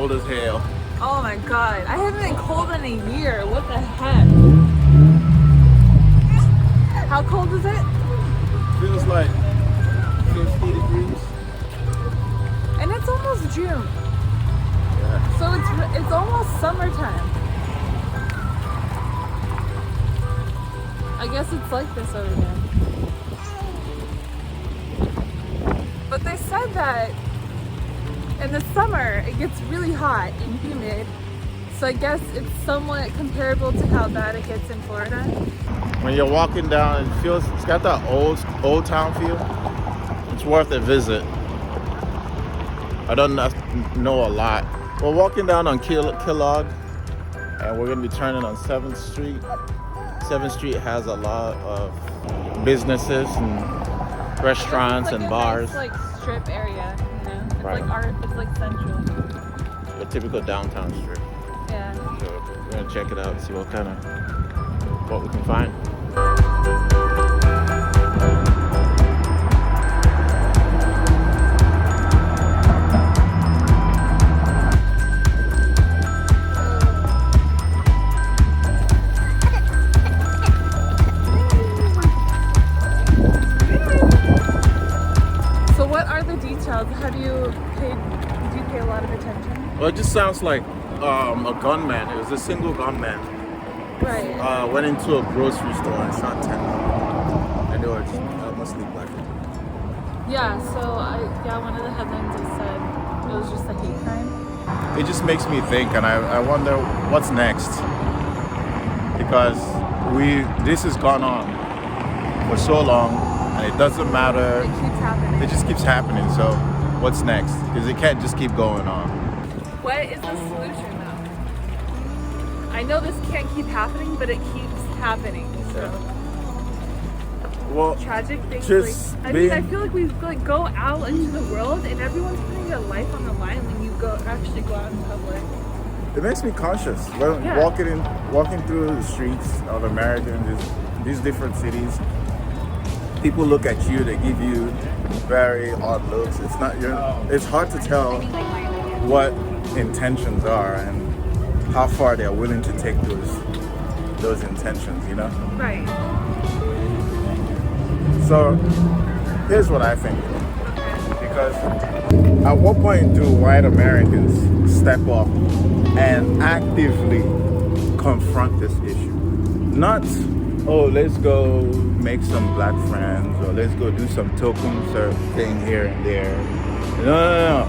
cold as hell. Oh my god, I haven't been cold in a year. What the heck? How cold is it? Feels like 50 degrees. And it's almost June. Yeah. So it's almost summertime. I guess it's like this over there. But they said that in the summer it gets really hot and humid. So I guess it's somewhat comparable to how bad it gets in Florida. When you're walking down, it's got that old town feel. It's worth a visit. I don't know a lot. We're walking down on Kellogg, and we're gonna be turning on 7th Street. 7th Street has a lot of businesses and restaurants and bars. Nice, like strip area, you know. It's Right. like art. It's like central. A typical downtown strip. Yeah. So we're gonna check it out and see what we can find. So what are the details? How do you pay? Do you pay a lot of attention? Well, it just sounds like a gunman. It was a single gunman. Right. Went into a grocery store and shot 10 people. And they were just mostly black people. Yeah. So one of the headlines just said it was just a hate crime. It just makes me think, and I wonder what's next. Because this has gone on for so long, and it doesn't matter. It keeps happening. It just keeps happening. So what's next? Because it can't just keep going on. What is the solution though? I know this can't keep happening, but it keeps happening. So Well, tragic things. just I feel like we go out into the world and everyone's putting their life on the line when you actually go out in public. it makes me conscious. When Yeah. walking through the streets of America, these different cities, people look at you. They give you very odd looks. It's hard to tell what intentions are and how far they're willing to take those intentions, you know? Right. So here's what I think. Because at what point do white Americans step up and actively confront this issue? Not, oh, let's go make some black friends, or let's go do some token thing here and there. No.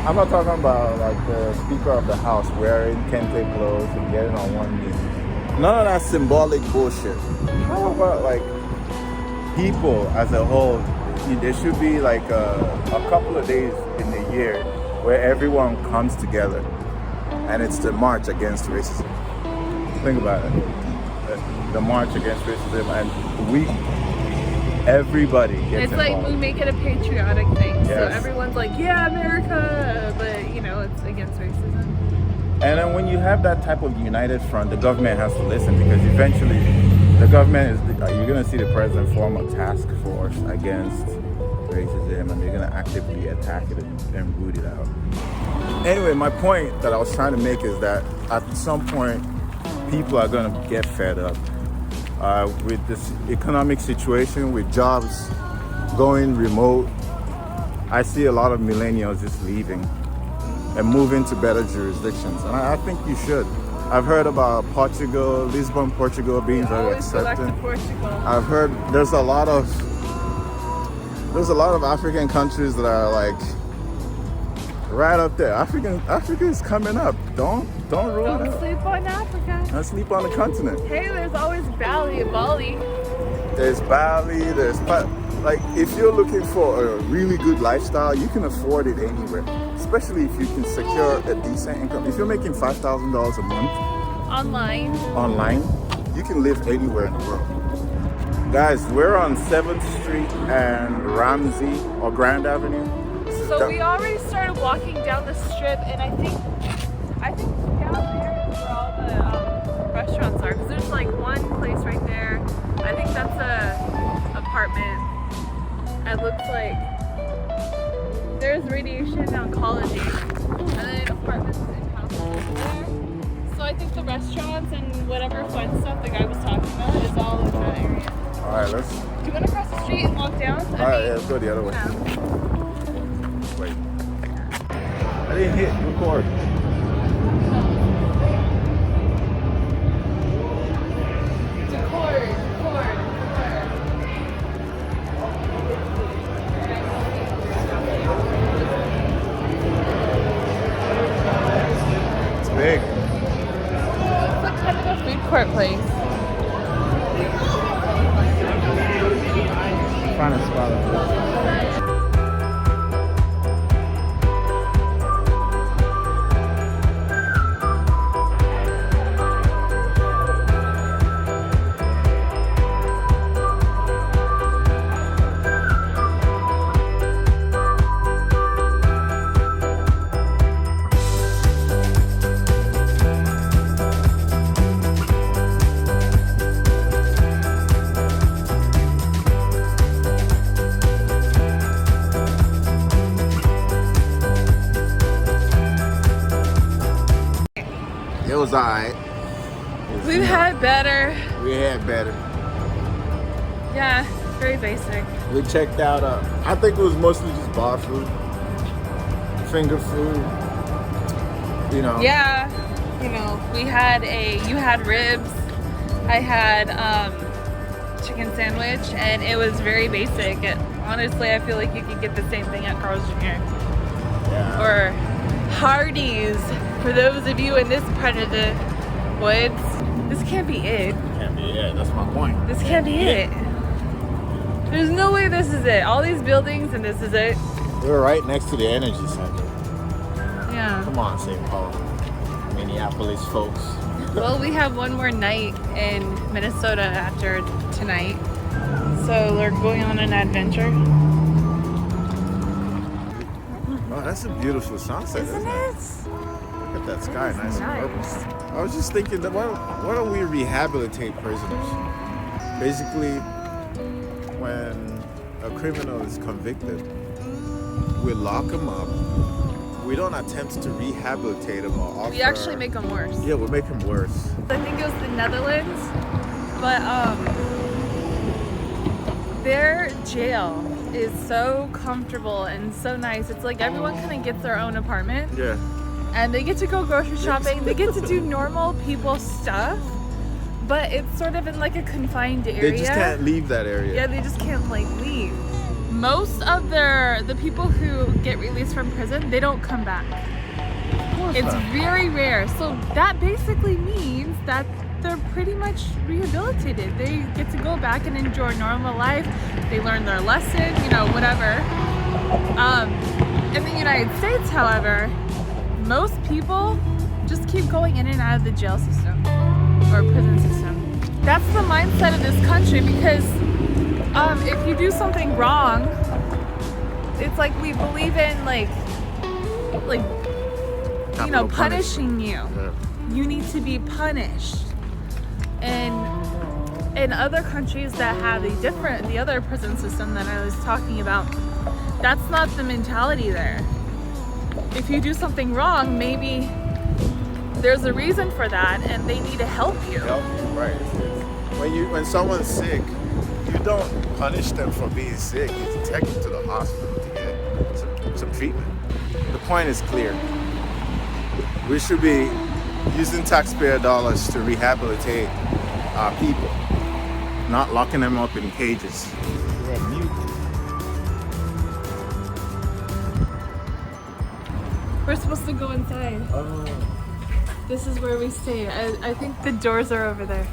I'm not talking about like the Speaker of the House wearing kente clothes and getting on one knee. None of that symbolic bullshit. How about like people as a whole? There should be like a couple of days in the year where everyone comes together, and it's the March Against Racism. Think about it. The March Against Racism, and everybody gets It's involved. like we make it a patriotic thing. Yes. So everyone's like, yeah, America, but you know, it's against racism. And then when you have that type of united front, the government has to listen, because eventually the government you're going to see the president form a task force against racism, and they're going to actively attack it and root it out. Anyway, my point that I was trying to make is that at some point, people are going to get fed up with this economic situation, with jobs going remote. I see a lot of millennials just leaving and moving to better jurisdictions, and I think you should. I've heard about Portugal, Lisbon, Portugal being very accepting. Go back to Portugal. I've heard there's a lot of African countries that are like right up there. Africa is coming up. Don't rule it Don't out. sleep on Africa. Don't sleep on the continent. Hey, there's always Bali. There's Bali. Like if you're looking for a really good lifestyle, you can afford it anywhere. Especially if you can secure a decent income. If you're making $5,000 a month online, you can live anywhere in the world. Guys, we're on 7th Street and Ramsey or Grand Avenue. So we already started walking down the strip, and I think down there is where all the restaurants are. Because there's like one place right there. I think that's a apartment. It looks like there's radiation oncology. then apartments and houses over there. So I think the restaurants and whatever fun stuff the guy was talking about is all in that area. All right, let's. Do you want to cross the street and walk down? All right, yeah, let's go the other way. Wait. I didn't hit record. Big. It's like kind of a food court place. Find a spot. It was alright. We've had better. We had better. Yeah, very basic. We checked out. I think it was mostly just bar food, finger food. You know. Yeah, you know, you had ribs. I had chicken sandwich, and it was very basic. Honestly, I feel like you could get the same thing at Carl's Jr. Yeah. or Hardee's. For those of you in this part of the woods, this can't be it. Can't be it. That's my point. This can't be it. There's no way this is it. All these buildings and this is it. We're right next to the energy center. Yeah. Come on, St. Paul, Minneapolis folks. Well, we have one more night in Minnesota after tonight. So we're going on an adventure. Oh, that's a beautiful sunset, Isn't isn't it? Look at that sky, nice and Nice. purple. I was just thinking that why don't we rehabilitate prisoners? Basically, when a criminal is convicted, we lock him up. We don't attempt to rehabilitate him or offer. We actually make them worse. Yeah, we make him worse. I think it was the Netherlands, but their jail is so comfortable and so nice. It's like everyone kind of gets their own apartment. Yeah. And they get to go grocery shopping. They get to do normal people stuff, but it's sort of in like a confined area. They just can't leave that area. Yeah, they just can't like leave. Most of the people who get released from prison, they don't come back. It's very rare. So that basically means that they're pretty much rehabilitated. They get to go back and enjoy normal life. They learn their lesson, you know, whatever. In the United States, however, most people just keep going in and out of the jail system or prison system. That's the mindset of this country because if you do something wrong, it's like we believe in like you know, punishing you. Yeah. You need to be punished. And in other countries that have the other prison system that I was talking about, that's not the mentality there. If you do something wrong, maybe there's a reason for that and they need to help you. Help you, right. When someone's sick, you don't punish them for being sick. You take them to the hospital to get some treatment. The point is clear. We should be using taxpayer dollars to rehabilitate our people, not locking them up in cages. We're supposed to go inside. This is where we stay. I think the doors are over there.